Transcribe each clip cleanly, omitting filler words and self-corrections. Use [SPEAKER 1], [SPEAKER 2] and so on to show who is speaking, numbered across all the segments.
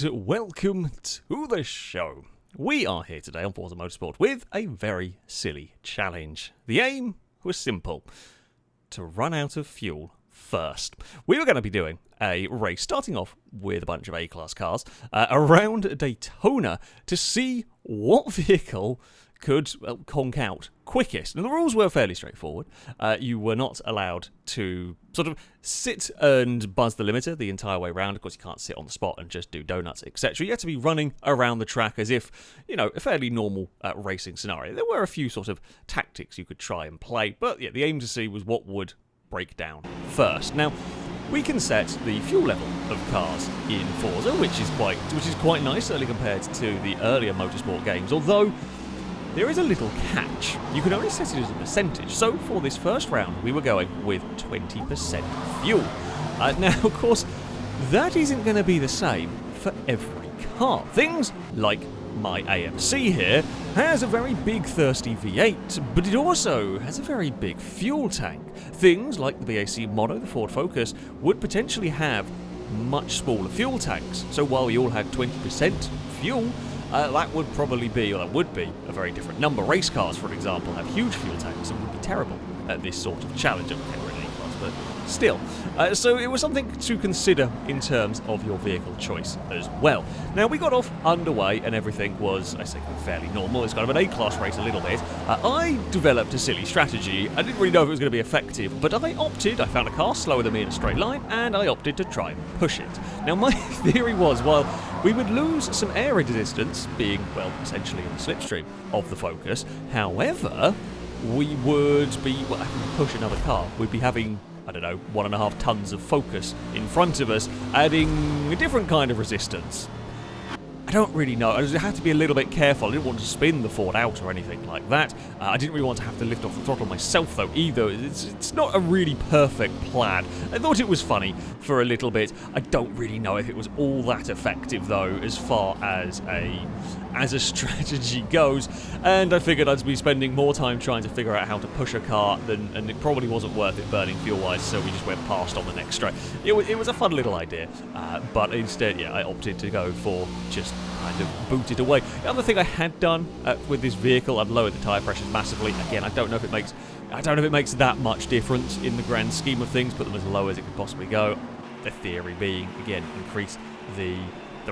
[SPEAKER 1] and welcome to the show. We are here today on Forza Motorsport with a very silly challenge. The aim was simple: to run out of fuel first. We were going to be doing a race starting off with a bunch of A-class cars around Daytona to see what vehicle could conk out quickest. And the rules were fairly straightforward. You were not allowed to sort of sit and buzz the limiter the entire way around. Of course, you can't sit on the spot and just do donuts, etc. You had to be running around the track as if, you know, a fairly normal racing scenario. There were a few sort of tactics you could try and play, but yeah, the aim to see was what would break down first. Now, we can set the fuel level of cars in Forza, which is quite nice, certainly compared to the earlier motorsport games, although there is a little catch. You can only set it as a percentage. So for this first round, we were going with 20% fuel. Now, of course, that isn't going to be the same for every car. Things like my AMC here has a very big thirsty V8, but it also has a very big fuel tank. Things like the BAC Mono, the Ford Focus, would potentially have much smaller fuel tanks. So while we all had 20% fuel, that would be a very different number. Race cars, for example, have huge fuel tanks and would be terrible at this sort of challenge. Okay, we're in A-class, but still. So it was something to consider in terms of your vehicle choice as well. Now, we got off underway and everything was, I say, fairly normal. It's kind of an A-class race a little bit. I developed a silly strategy. I didn't really know if it was going to be effective, but I found a car slower than me in a straight line, and I opted to try and push it. Now, my theory was, while we would lose some air resistance, being, well, essentially in the slipstream of the Focus, however, we would be, well, if we push another car, we'd be having, I don't know, 1.5 tons of Focus in front of us, adding a different kind of resistance. I don't really know. I just had to be a little bit careful. I didn't want to spin the Ford out or anything like that. I didn't really want to have to lift off the throttle myself, though, either. It's not a really perfect plan. I thought it was funny for a little bit. I don't really know if it was all that effective, though, as far as a strategy goes. And I figured I'd be spending more time trying to figure out how to push a car and it probably wasn't worth it burning fuel-wise, so we just went past on the next straight. It was a fun little idea, but instead, yeah, I opted to go for just kind of boot it away. The other thing I had done with this vehicle, I'd lowered the tyre pressures massively. Again, I don't know if it makes that much difference in the grand scheme of things, put them as low as it could possibly go. The theory being, again, increase the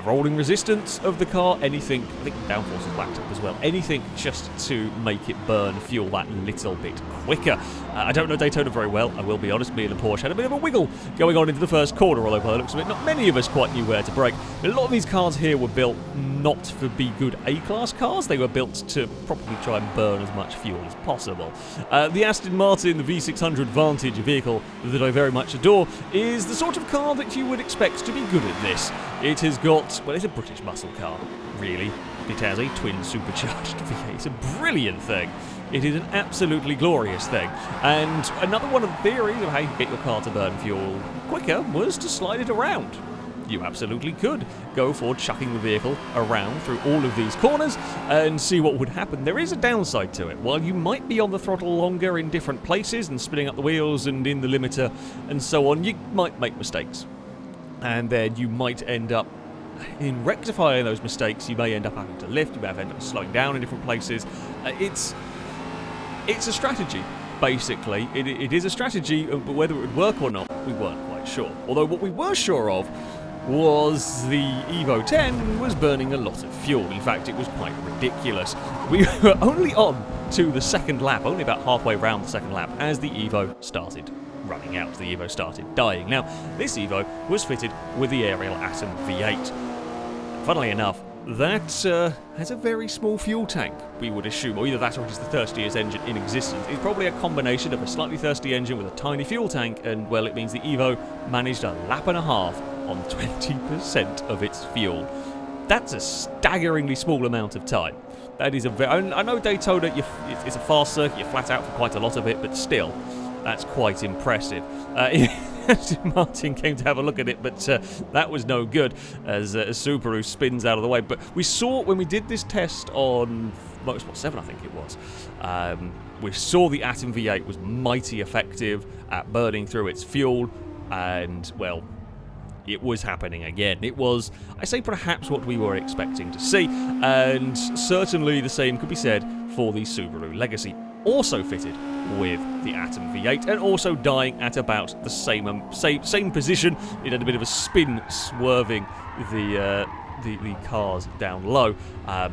[SPEAKER 1] rolling resistance of the car, anything, I think the downforce is whacked up as well, anything just to make it burn fuel that little bit quicker. I don't know Daytona very well, I will be honest. Me and the Porsche had a bit of a wiggle going on into the first corner, although by the looks of it, not many of us quite knew where to brake. A lot of these cars here were built not to be good A-class cars, they were built to probably try and burn as much fuel as possible. The Aston Martin, the V600 Vantage vehicle that I very much adore, is the sort of car that you would expect to be good at this. It has got, well, it's a British muscle car, really. It has a twin supercharged V8. It's a brilliant thing. It is an absolutely glorious thing. And another one of the theories of how you get your car to burn fuel quicker was to slide it around. You absolutely could go for chucking the vehicle around through all of these corners and see what would happen. There is a downside to it. While you might be on the throttle longer in different places and spinning up the wheels and in the limiter and so on, you might make mistakes. And then you might end up, in rectifying those mistakes, you may end up having to lift, you may end up slowing down in different places. It's a strategy, basically. It is a strategy, but whether it would work or not, we weren't quite sure. Although what we were sure of was the Evo 10 was burning a lot of fuel. In fact, it was quite ridiculous. We were only on to the second lap, only about halfway around the second lap, as the Evo started running out. The Evo started dying. Now, this Evo was fitted with the Ariel Atom V8. Funnily enough, that has a very small fuel tank, we would assume, or either that or it is the thirstiest engine in existence. It's probably a combination of a slightly thirsty engine with a tiny fuel tank, and, well, it means the Evo managed a lap and a half on 20% of its fuel. That's a staggeringly small amount of time. That is a very... I know Daytona, it's a fast circuit, you're flat out for quite a lot of it, but still, that's quite impressive. Martin came to have a look at it, but that was no good as Subaru spins out of the way. But we saw when we did this test on Motorsport 7, I think it was, we saw the Atom V8 was mighty effective at burning through its fuel, and, well, it was happening again. It was, I say, perhaps what we were expecting to see, and certainly the same could be said for the Subaru Legacy, also fitted with the Atom V8 and also dying at about the same position. It had a bit of a spin swerving the cars down low.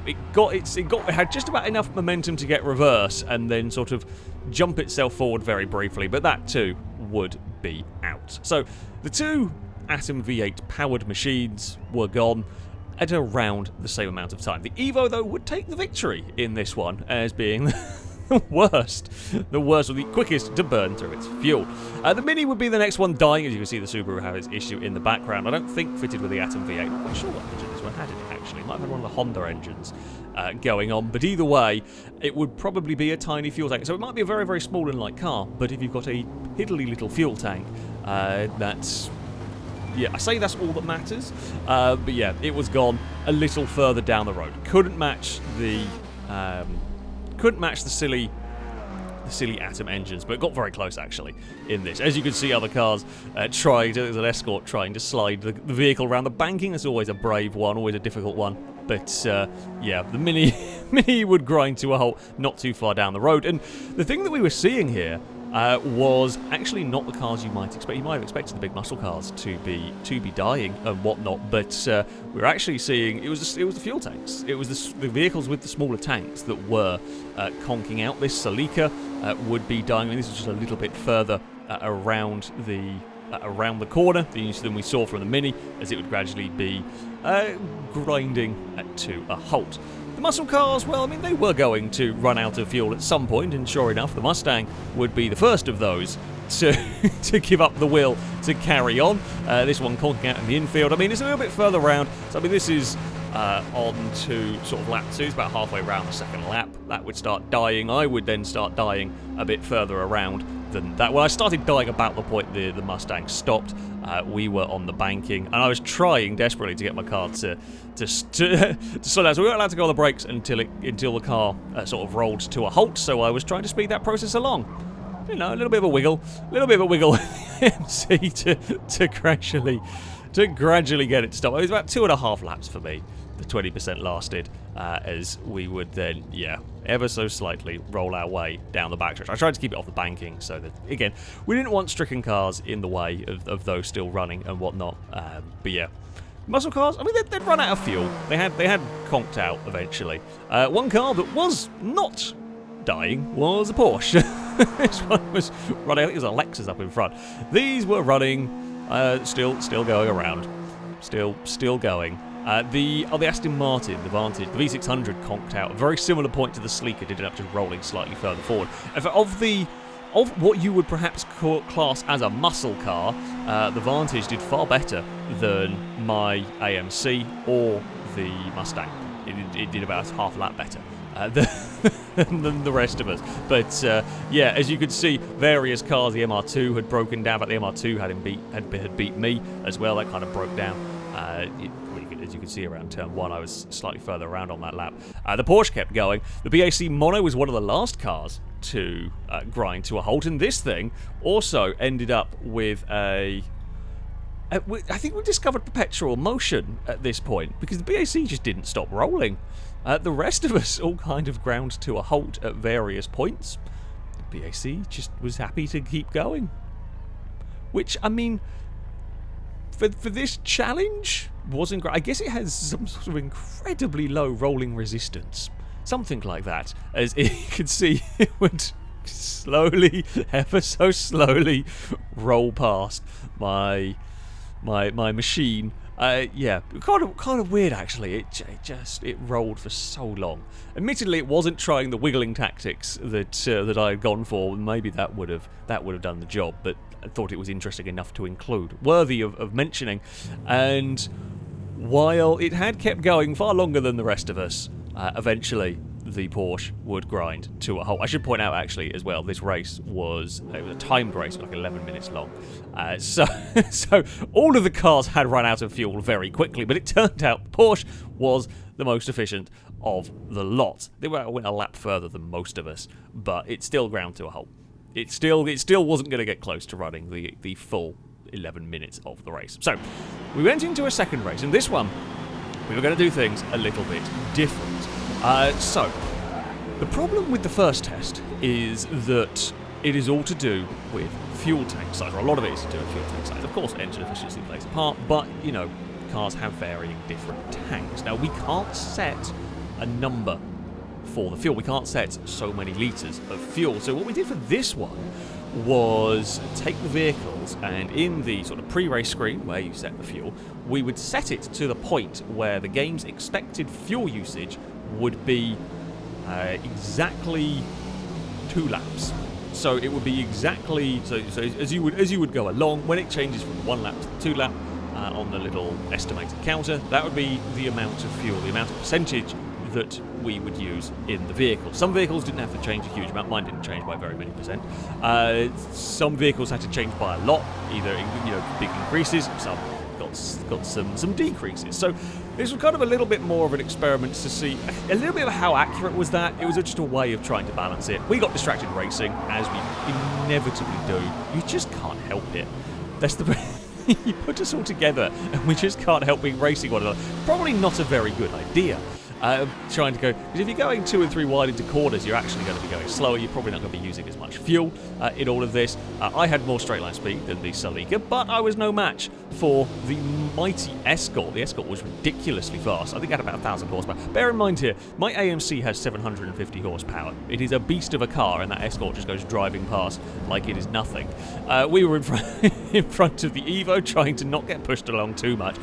[SPEAKER 1] It had just about enough momentum to get reverse and then sort of jump itself forward very briefly, but that too would be out. So the two Atom V8 powered machines were gone at around the same amount of time. The Evo, though, would take the victory in this one as being the worst or the quickest to burn through its fuel. The Mini would be the next one dying. As you can see, the Subaru has its issue in the background. I don't think fitted with the Atom V8. I'm not sure what engine this one had in it, actually. It might have been one of the Honda engines going on. But either way, it would probably be a tiny fuel tank. So it might be a very, very small and light car, but if you've got a piddly little fuel tank, that's... yeah, I say that's all that matters. But yeah, it was gone a little further down the road. Couldn't match the silly Atom engines, but it got very close actually in this. As you can see, other cars there's an Escort trying to slide the vehicle around the banking. That's always a brave one, always a difficult one. But yeah, the Mini would grind to a halt not too far down the road. And the thing that we were seeing here was actually not the cars you might expect. You might have expected the big muscle cars to be dying and whatnot, but we're actually seeing it was the fuel tanks. It was the vehicles with the smaller tanks that were conking out. This Celica would be dying. I mean, this is just a little bit further around the corner than we saw from the Mini, as it would gradually be grinding to a halt. The muscle cars, well, I mean, they were going to run out of fuel at some point, and sure enough, the Mustang would be the first of those to give up the will to carry on. This one conking out in the infield. I mean, it's a little bit further round, so I mean, this is on to sort of lap 2. It's about halfway around the second lap. That would start dying. I would then start dying a bit further around than that. Well, I started dying about the point the Mustang stopped. We were on the banking, and I was trying desperately to get my car to slow down. So we weren't allowed to go on the brakes until the car sort of rolled to a halt. So I was trying to speed that process along. You know, a little bit of a wiggle with the MC to gradually get it to stop. It was about 2.5 laps for me. The 20% lasted, as we would then, ever so slightly roll our way down the backstretch. I tried to keep it off the banking so that, again, we didn't want stricken cars in the way of those still running and whatnot. But yeah, muscle cars, I mean, they'd run out of fuel. They had conked out eventually. One car that was not dying was a Porsche. This one was running, I think it was a Lexus up in front. These were running, still going around. Still going. The Aston Martin, the Vantage, the V600 conked out. A very similar point to the Sleeker, did end up just rolling slightly further forward. In fact, of what you would perhaps class as a muscle car, the Vantage did far better than my AMC or the Mustang. It did about half a lap better than the rest of us. But yeah, as you could see, various cars, the MR2 had broken down, but the MR2 had beat me as well. That kind of broke down. As you can see around turn 1, I was slightly further around on that lap. The Porsche kept going. The BAC Mono was one of the last cars to grind to a halt, and this thing also ended up with I think we discovered perpetual motion at this point, because the BAC just didn't stop rolling. The rest of us all kind of ground to a halt at various points. The BAC just was happy to keep going. Which, I mean, for this challenge, wasn't great. I guess it has some sort of incredibly low rolling resistance. Something like that. As you can see, it would slowly, ever so slowly, roll past my machine. Yeah, kind of weird actually. It rolled for so long. Admittedly, it wasn't trying the wiggling tactics that I had gone for. Maybe that would have done the job, but I thought it was interesting enough to include, worthy of mentioning. And while it had kept going far longer than the rest of us, eventually the Porsche would grind to a halt. I should point out, actually, as well, this race was a timed race, like 11 minutes long. So all of the cars had run out of fuel very quickly, but it turned out Porsche was the most efficient of the lot. They went a lap further than most of us, but it still ground to a halt. It still wasn't going to get close to running the full 11 minutes of the race. So, we went into a second race, and this one, we were going to do things a little bit different. So, the problem with the first test is that it is all to do with fuel tank size, or a lot of it is to do with fuel tank size. Of course, engine efficiency plays a part, but, you know, cars have varying different tanks. Now, we can't set a number for the fuel. We can't set so many litres of fuel. So what we did for this one was take the vehicles, and in the sort of pre-race screen where you set the fuel, we would set it to the point where the game's expected fuel usage would be exactly 2 laps. So it would be exactly so as you would go along. When it changes from 1 lap to 2 lap on the little estimated counter, that would be the amount of fuel, the amount of percentage that we would use in the vehicle. Some vehicles didn't have to change a huge amount. Mine didn't change by very many percent. Some vehicles had to change by a lot, either big increases. Some got some decreases. So this was kind of a little bit more of an experiment to see a little bit of how accurate was that. It was just a way of trying to balance it. We got distracted racing, as we inevitably do. You just can't help it. That's the you put us all together and we just can't help being racing one another. Probably not a very good idea. Trying to go, because if you're going 2 and 3 wide into corners, you're actually going to be going slower. You're probably not going to be using as much fuel in all of this. I had more straight line speed than the Celica, but I was no match for the mighty Escort. The Escort was ridiculously fast. I think it had about 1,000 horsepower. Bear in mind here, my AMC has 750 horsepower. It is a beast of a car, and that Escort just goes driving past like it is nothing. We were in front of the Evo, trying to not get pushed along too much.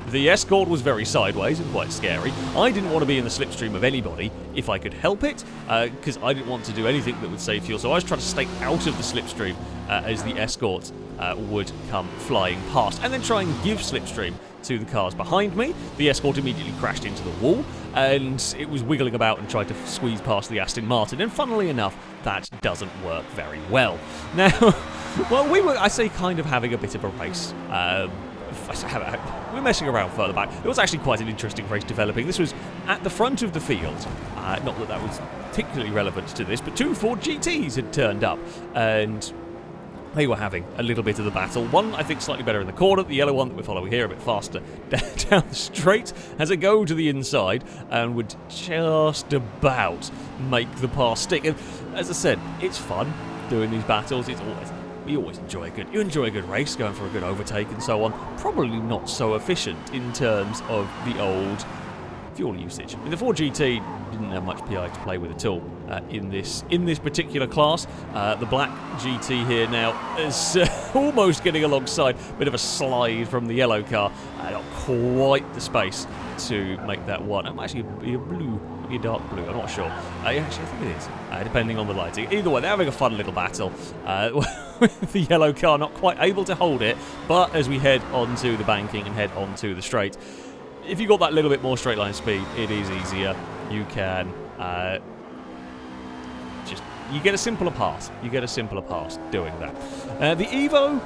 [SPEAKER 1] The Escort was very sideways and quite scary. I didn't want to be in the slipstream of anybody if I could help it, because I didn't want to do anything that would save fuel. So I was trying to stay out of the slipstream as the Escort would come flying past, and then try and give slipstream to the cars behind me. The Escort immediately crashed into the wall, and it was wiggling about and tried to squeeze past the Aston Martin, and funnily enough, that doesn't work very well. Now, well, we were, I say, kind of having a bit of a race. We're messing around further back. It was actually quite an interesting race developing. This was at the front of the field. Not that that was particularly relevant to this, but 2 Ford GTs had turned up, and they were having a little bit of the battle. One, I think, slightly better in the corner. The yellow one that we're following here, a bit faster down the straight, has a go to the inside and would just about make the pass stick. And as I said, it's fun doing these battles. You always enjoy a good race, going for a good overtake and so on. Probably not so efficient in terms of the old fuel usage. I mean, the Ford GT didn't have much PI to play with at all in this particular class. The black GT here now is almost getting alongside. Bit of a slide from the yellow car. Not quite the space to make that one. It might actually be a blue. A dark blue, I'm not sure. Actually, I think it is, depending on the lighting. Either way, they're having a fun little battle with the yellow car not quite able to hold it, but as we head onto the banking and head onto the straight, if you've got that little bit more straight line speed, it is easier. You can you get a simpler pass. You get a simpler pass doing that. The Evo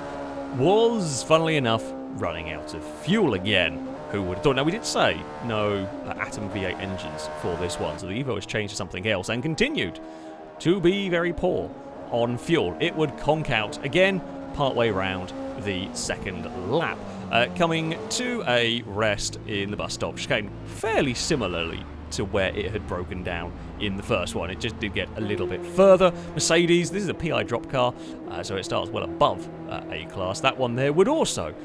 [SPEAKER 1] was, funnily enough, running out of fuel again. Who would have thought? Now, we did say no Atom V8 engines for this one, so the Evo has changed to something else and continued to be very poor on fuel. It would conk out again partway round the second lap, coming to a rest in the bus stop chicane fairly similarly to where it had broken down in the first one. It just did get a little bit further. Mercedes, this is a PI drop car, so it starts well above A-class. That one there would also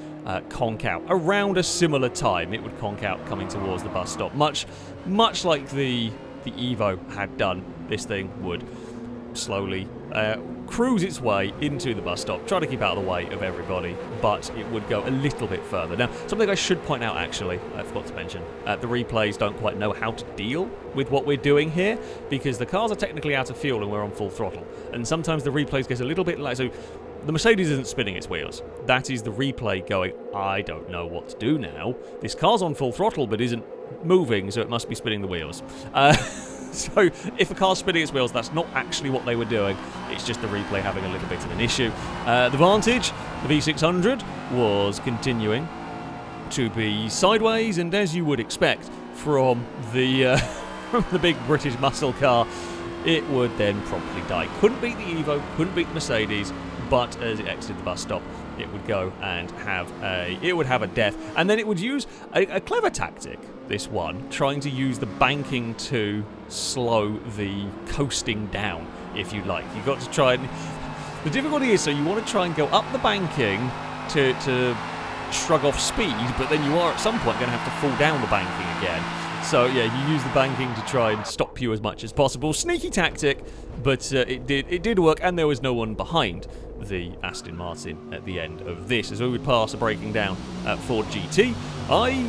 [SPEAKER 1] conk out around a similar time. It would conk out coming towards the bus stop, much like the Evo had done. This thing would slowly cruise its way into the bus stop, try to keep out of the way of everybody, but it would go a little bit further. Now, something I should point out, actually, I forgot to mention, the replays don't quite know how to deal with what we're doing here, because the cars are technically out of fuel and we're on full throttle, and sometimes the replays get a little bit like, so the Mercedes isn't spinning its wheels. That is the replay going, I don't know what to do now. This car's on full throttle but isn't moving, so it must be spinning the wheels. So if a car's spinning its wheels, that's not actually what they were doing. It's just the replay having a little bit of an issue. The Vantage, the V600, was continuing to be sideways, and as you would expect from the big British muscle car, it would then promptly die. Couldn't beat the Evo, couldn't beat the Mercedes, but as it exited the bus stop, it would go and have a death, and then it would use a clever tactic. This one, trying to use the banking to slow the coasting down, if you like. You've got to try and... The difficulty is, so you want to try and go up the banking to shrug off speed, but then you are at some point going to have to fall down the banking again. So yeah, you use the banking to try and stop you as much as possible. Sneaky tactic, but it did work, and there was no one behind the Aston Martin at the end of this. As we would pass a breaking down Ford GT, I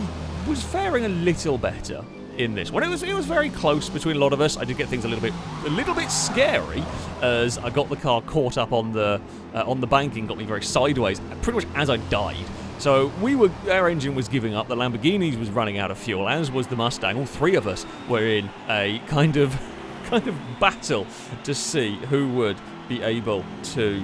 [SPEAKER 1] was faring a little better in this one. It was very close between a lot of us. I did get things a little bit scary as I got the car caught up on the banking, got me very sideways, pretty much as I died. So our engine was giving up, the Lamborghini was running out of fuel, as was the Mustang. All three of us were in a kind of battle to see who would be able to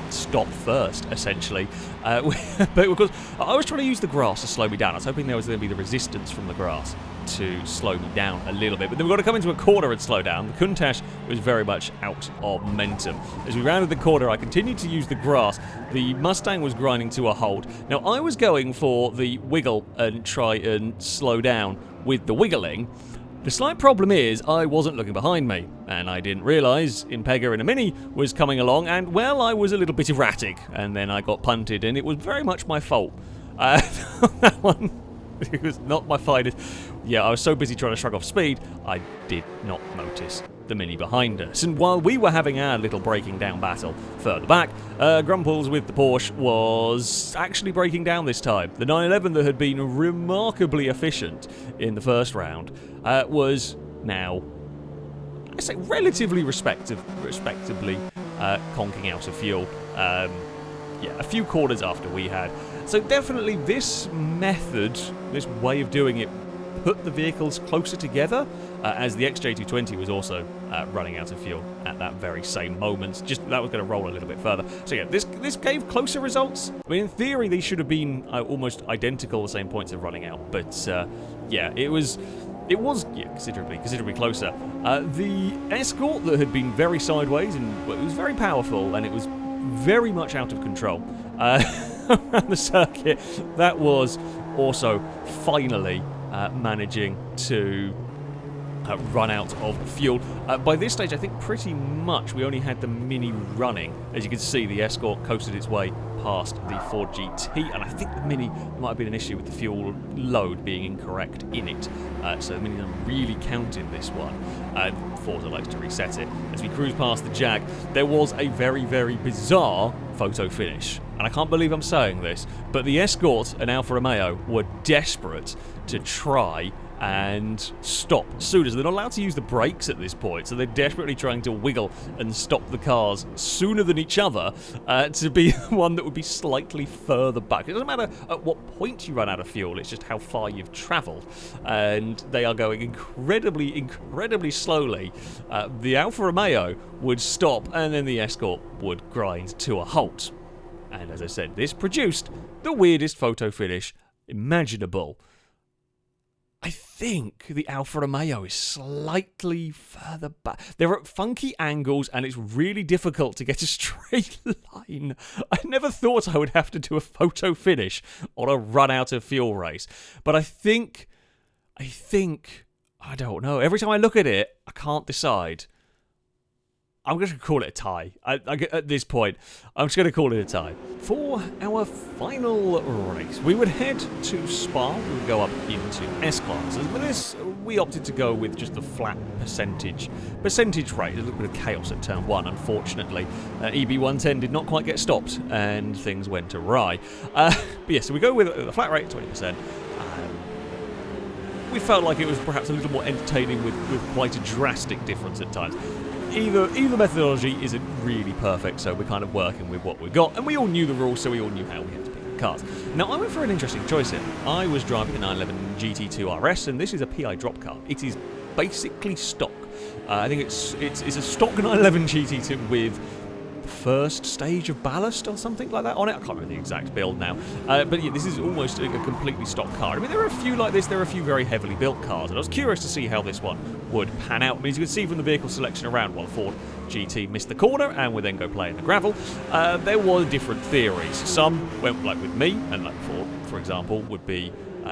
[SPEAKER 1] stop first, essentially. But of course, I was trying to use the grass to slow me down. I was hoping there was going to be the resistance from the grass to slow me down a little bit. But then we've got to come into a corner and slow down. The Countach was very much out of momentum. As we rounded the corner, I continued to use the grass. The Mustang was grinding to a halt. Now, I was going for the wiggle and try and slow down with the wiggling. The slight problem is I wasn't looking behind me, and I didn't realise Impega in a Mini was coming along, and, well, I was a little bit erratic, and then I got punted, and it was very much my fault. That one, it was not my finest. Yeah, I was so busy trying to shrug off speed, I did not notice the Mini behind us. And while we were having our little breaking down battle further back, Grumples with the Porsche was actually breaking down this time. The 911 that had been remarkably efficient in the first round was now, I say, relatively respectably conking out of fuel. Yeah, a few quarters after we had. So definitely this method, this way of doing it, put the vehicles closer together, as the XJ220 was also running out of fuel at that very same moment. Just that was going to roll a little bit further. So yeah, this gave closer results. I mean, in theory, these should have been almost identical, the same points of running out. But yeah, it was considerably closer. The Escort that had been very sideways, and it was very powerful, and it was very much out of control around the circuit, that was also finally managing to run out of fuel. By this stage, I think pretty much we only had the Mini running. As you can see, the Escort coasted its way past the Ford GT, and I think the Mini might have been an issue with the fuel load being incorrect in it. So the Mini doesn't really count in this one. Forza likes to reset it. As we cruise past the Jag, there was a very, very bizarre photo finish. And I can't believe I'm saying this, but the Escort and Alfa Romeo were desperate to try and stop sooner. So they're not allowed to use the brakes at this point, so they're desperately trying to wiggle and stop the cars sooner than each other to be one that would be slightly further back. It doesn't matter at what point you run out of fuel, it's just how far you've travelled. And they are going incredibly slowly. The Alfa Romeo would stop, and then the Escort would grind to a halt. And as I said, this produced the weirdest photo finish imaginable. I think the Alfa Romeo is slightly further back. They're at funky angles, and it's really difficult to get a straight line. I never thought I would have to do a photo finish on a run out of fuel race. But I think, I don't know. Every time I look at it, I can't decide. I'm going to call it a tie. At this point, I'm just going to call it a tie. For our final race, we would head to Spa. We would go up into S-Class. But this, we opted to go with just the flat percentage rate. A little bit of chaos at turn 1, unfortunately. EB110 did not quite get stopped, and things went awry. But yeah, so we go with a flat rate, 20%. We felt like it was perhaps a little more entertaining with quite a drastic difference at times. Either methodology isn't really perfect, so we're kind of working with what we've got, and we all knew the rules, so we all knew how we had to pick the cars. Now, I went for an interesting choice here. I was driving a 911 GT2 RS, and this is a PI drop car. It is basically stock. I think it's a stock 911 GT2 with first stage of ballast or something like that on it. I can't remember the exact build now. But yeah, this is almost a completely stock car. I mean, there are a few like this. There are a few very heavily built cars, and I was curious to see how this one would pan out. I mean, as you can see from the vehicle selection around, while Ford GT missed the corner and would then go play in the gravel, there were different theories. Some went like with me, and like Ford, for example, would be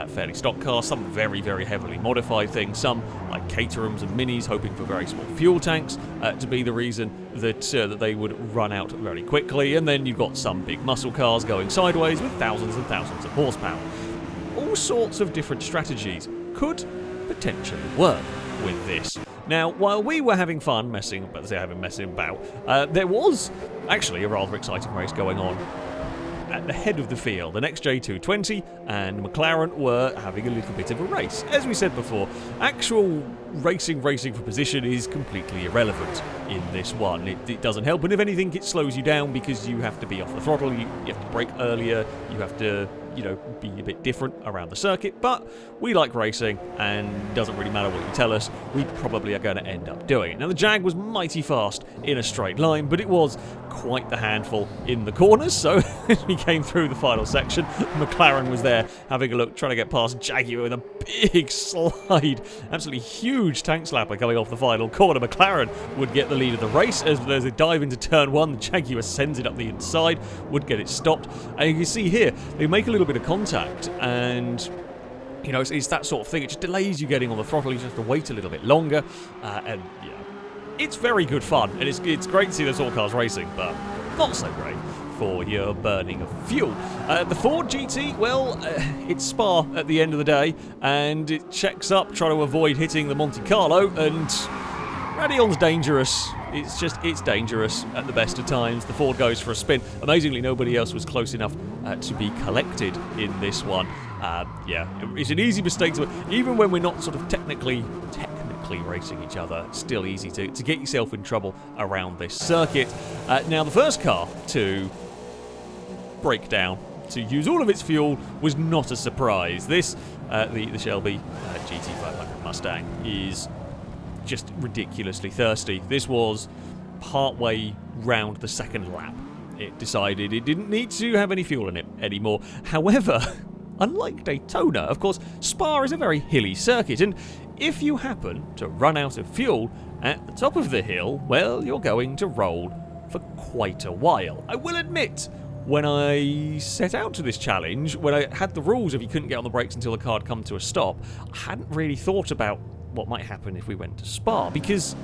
[SPEAKER 1] fairly stock cars, some very, very heavily modified things, some like Caterhams and Minis hoping for very small fuel tanks to be the reason that they would run out very quickly, and then you've got some big muscle cars going sideways with thousands and thousands of horsepower. All sorts of different strategies could potentially work with this. Now, while we were having fun messing about, there was actually a rather exciting race going on at the head of the field. The next J220 and McLaren were having a little bit of a race. As we said before, actual racing for position is completely irrelevant in this one. It doesn't help, and if anything, it slows you down because you have to be off the throttle, you have to brake earlier, you have to, be a bit different around the circuit, but we like racing, and it doesn't really matter what you tell us, we probably are going to end up doing it. Now, the Jag was mighty fast in a straight line, but it was quite the handful in the corners, so as we came through the final section, McLaren was there having a look, trying to get past Jaguar with a big slide, absolutely huge tank slapper coming off the final corner. McLaren would get the lead of the race as they dive into turn one. The Jaguar sends it up the inside, would get it stopped, and you can see here, they make a little bit of contact, and it's that sort of thing. It just delays you getting on the throttle. You just have to wait a little bit longer, and yeah, it's very good fun, and it's great to see those all cars racing, but not so great for your burning of fuel. The Ford GT, well, it's Spa at the end of the day, and it checks up trying to avoid hitting the Monte Carlo, and Radion's dangerous. It's dangerous at the best of times. The Ford goes for a spin. Amazingly, nobody else was close enough to be collected in this one. Yeah, it's an easy mistake to, even when we're not sort of technically racing each other, still easy to get yourself in trouble around this circuit. Now, the first car to break down, to use all of its fuel, was not a surprise. This, the Shelby GT500 Mustang, is just ridiculously thirsty. This was partway round the second lap. It decided it didn't need to have any fuel in it anymore. However, unlike Daytona, of course, Spa is a very hilly circuit, and if you happen to run out of fuel at the top of the hill, well, you're going to roll for quite a while. I will admit, when I set out to this challenge, when I had the rules if you couldn't get on the brakes until the car had come to a stop, I hadn't really thought about what might happen if we went to Spa, because,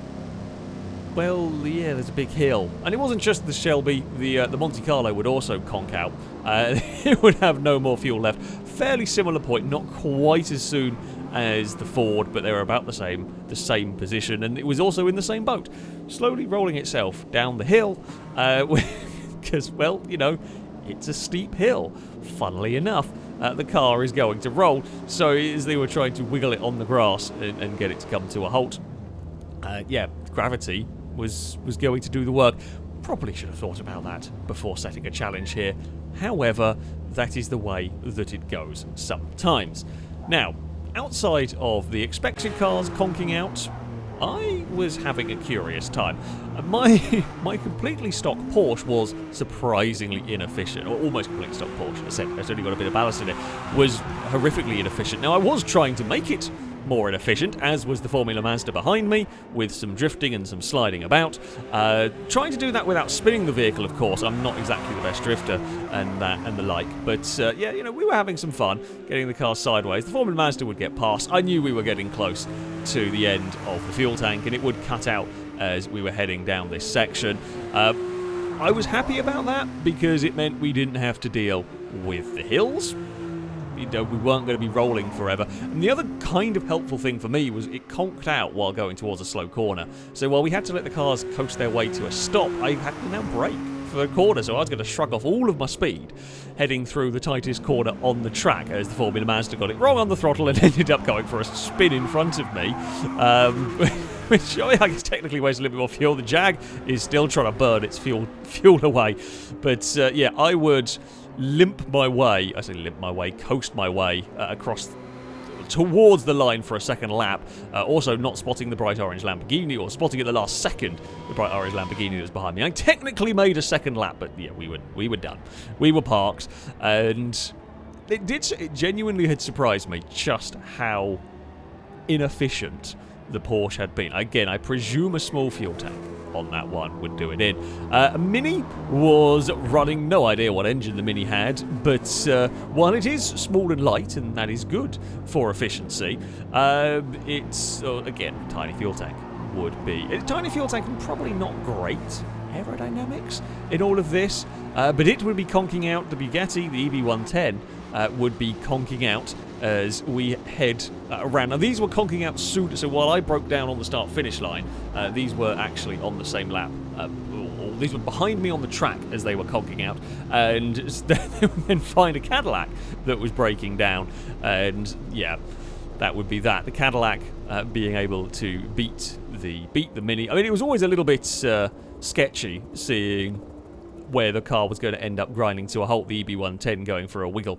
[SPEAKER 1] well, yeah, there's a big hill. And it wasn't just the Shelby, the Monte Carlo would also conk out. It would have no more fuel left. Fairly similar point, not quite as soon as the Ford, but they were about the same position, and it was also in the same boat, slowly rolling itself down the hill, because, well, it's a steep hill. Funnily enough, the car is going to roll, so as they were trying to wiggle it on the grass and get it to come to a halt, yeah, gravity was going to do the work. Probably should have thought about that before setting a challenge here. However, that is the way that it goes sometimes. Now, outside of the expected cars conking out, I was having a curious time. My completely stock Porsche was surprisingly inefficient, or almost completely stock Porsche. I said it's only got a bit of ballast in it. Was horrifically inefficient. Now, I was trying to make it more inefficient, as was the Formula Mazda behind me, with some drifting and some sliding about. Trying to do that without spinning the vehicle, of course. I'm not exactly the best drifter and the like, but yeah, we were having some fun getting the car sideways. The Formula Mazda would get past. I knew we were getting close to the end of the fuel tank, and it would cut out as we were heading down this section. I was happy about that because it meant we didn't have to deal with the hills. We weren't going to be rolling forever. And the other kind of helpful thing for me was it conked out while going towards a slow corner. So while we had to let the cars coast their way to a stop, I had to now brake for a corner, so I was going to shrug off all of my speed heading through the tightest corner on the track as the Formula Mazda got it wrong on the throttle and ended up going for a spin in front of me. Which, I guess, technically wastes a little bit more fuel. The Jag is still trying to burn its fuel away. But, yeah, I would coast my way across towards the line for a second lap. Also not spotting the bright orange Lamborghini, or spotting at the last second the bright orange Lamborghini that was behind me. I technically made a second lap, but yeah, we were done. We were parked, and it genuinely had surprised me just how inefficient the Porsche had been. Again, I presume a small fuel tank on that one would do it in. Mini was running, no idea what engine the Mini had, but while it is small and light, and that is good for efficiency, it's, again, tiny fuel tank would be. A tiny fuel tank and probably not great aerodynamics in all of this, but it would be conking out. The Bugatti, the EB110, would be conking out as we head around. Now, these were conking out soon, so while I broke down on the start-finish line, these were actually on the same lap. These were behind me on the track as they were conking out, and they would then find a Cadillac that was breaking down, and yeah, that would be that. The Cadillac being able to beat the Mini. I mean, it was always a little bit sketchy seeing where the car was going to end up grinding to a halt, the EB110 going for a wiggle,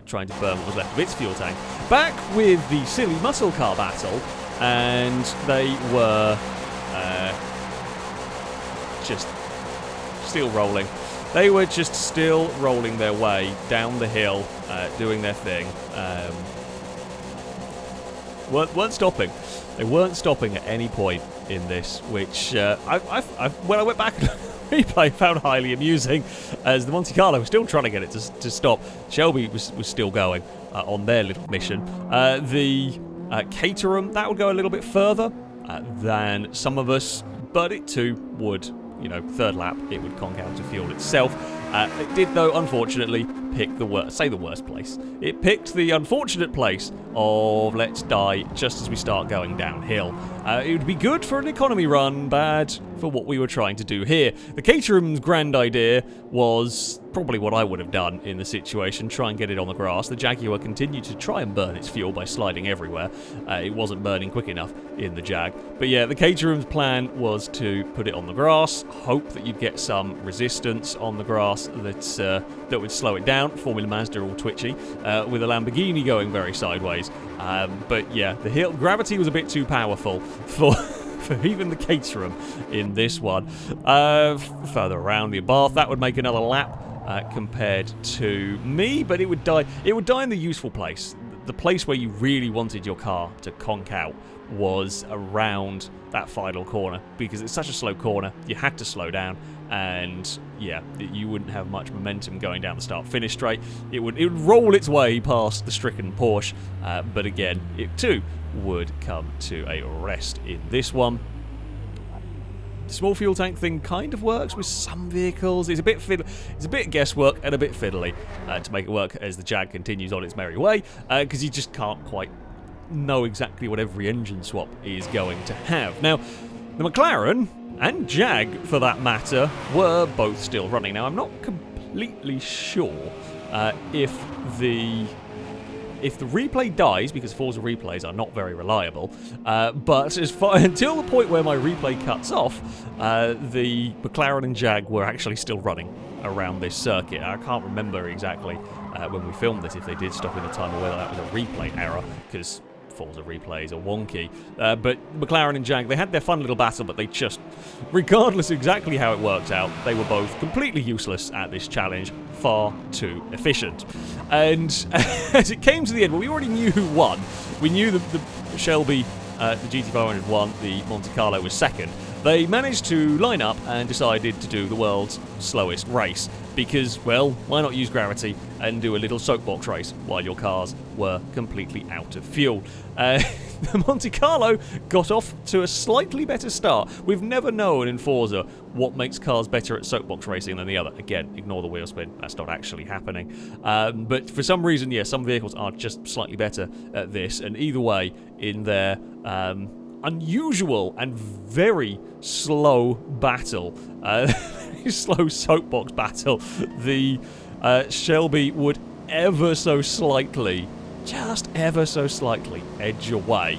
[SPEAKER 1] trying to burn what was left of its fuel tank. Back with the silly muscle car battle, and they were just still rolling. They were just still rolling their way down the hill, doing their thing. Weren't stopping. They weren't stopping at any point in this, which when I went back replay found highly amusing, as the Monte Carlo was still trying to get it to stop. Shelby was still going on their little mission. The Caterham, that would go a little bit further than some of us, but it too would, third lap, it would conk out to fuel itself. It did, though, unfortunately, pick the worst place. It picked the unfortunate place of let's die just as we start going downhill. It would be good for an economy run, bad for what we were trying to do here. The Caterham's grand idea was probably what I would have done in the situation, try and get it on the grass. The Jaguar continued to try and burn its fuel by sliding everywhere. It wasn't burning quick enough in the Jag. But yeah, the Caterham's plan was to put it on the grass, hope that you'd get some resistance on the grass that would slow it down. Formula Mazda all twitchy, with a Lamborghini going very sideways. But yeah, the hill gravity was a bit too powerful for even the Caterham in this one. Further around the Bath, that would make another lap compared to me, but it would die. It would die in the useful place. The place where you really wanted your car to conk out was around that final corner, because it's such a slow corner, you had to slow down, and yeah, you wouldn't have much momentum going down the start-finish straight. It would roll its way past the stricken Porsche, but again, it too would come to a rest in this one. The small fuel tank thing kind of works with some vehicles. It's a bit guesswork and a bit fiddly to make it work as the Jag continues on its merry way, because you just can't quite know exactly what every engine swap is going to have. Now, the McLaren and Jag, for that matter, were both still running. Now, I'm not completely sure if the replay dies, because Forza replays are not very reliable, but until the point where my replay cuts off, the McLaren and Jag were actually still running around this circuit. I can't remember exactly when we filmed this if they did stop in the time, or whether that was a replay error, because Forza replays are wonky. But McLaren and Jag, they had their fun little battle, but they just, regardless exactly how it worked out, they were both completely useless at this challenge, far too efficient. And as it came to the end, well, we already knew who won. We knew the Shelby, the GT500 won, the Monte Carlo was second. They managed to line up and decided to do the world's slowest race because, well, why not use gravity and do a little soapbox race while your cars were completely out of fuel? The Monte Carlo got off to a slightly better start. We've never known in Forza what makes cars better at soapbox racing than the other. Again, ignore the wheel spin. That's not actually happening. But for some reason, yeah, some vehicles are just slightly better at this. And either way, in their unusual and very slow battle, slow soapbox battle, the Shelby would ever so slightly, just ever so slightly, edge away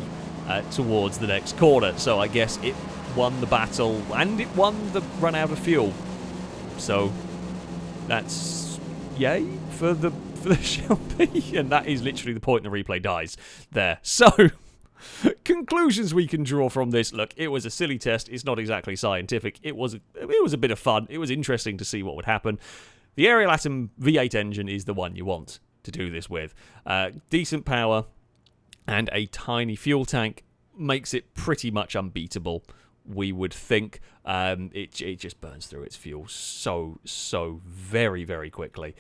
[SPEAKER 1] towards the next corner. So I guess it won the battle and it won the run out of fuel. So that's yay for the for the Shelby, and that is literally the point the replay dies there. So, conclusions we can draw from this. Look, it was a silly test. It's not exactly scientific. It was a bit of fun. It was interesting to see what would happen. The Ariel Atom V8 engine is the one you want to do this with. Decent power and a tiny fuel tank makes it pretty much unbeatable, we would think. It just burns through its fuel so very, very quickly,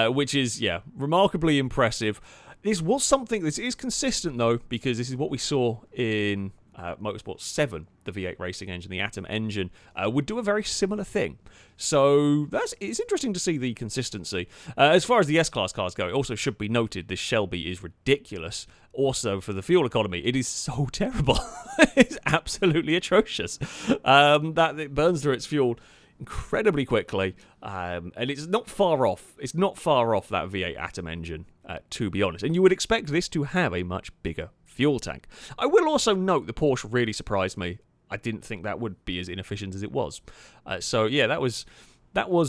[SPEAKER 1] which is, yeah, remarkably impressive. This was something that is consistent, though, because this is what we saw in Motorsport 7, the V8 racing engine, the Atom engine, would do a very similar thing. So it's interesting to see the consistency. As far as the S-Class cars go, it also should be noted this Shelby is ridiculous. Also, for the fuel economy, it is so terrible. It's absolutely atrocious. That it burns through its fuel incredibly quickly, and it's not far off. It's not far off that V8 Atom engine, to be honest. And you would expect this to have a much bigger fuel tank. I will also note the Porsche really surprised me. I didn't think that would be as inefficient as it was. So yeah, that was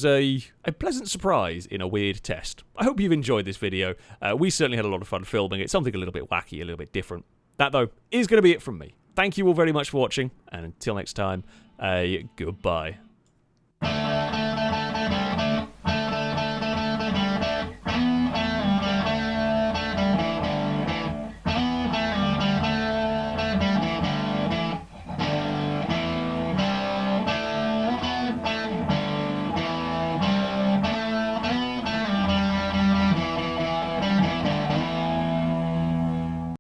[SPEAKER 1] a pleasant surprise in a weird test. I hope you've enjoyed this video. We certainly had a lot of fun filming it. Something a little bit wacky, a little bit different. That, though, is going to be it from me. Thank you all very much for watching, and until next time, goodbye.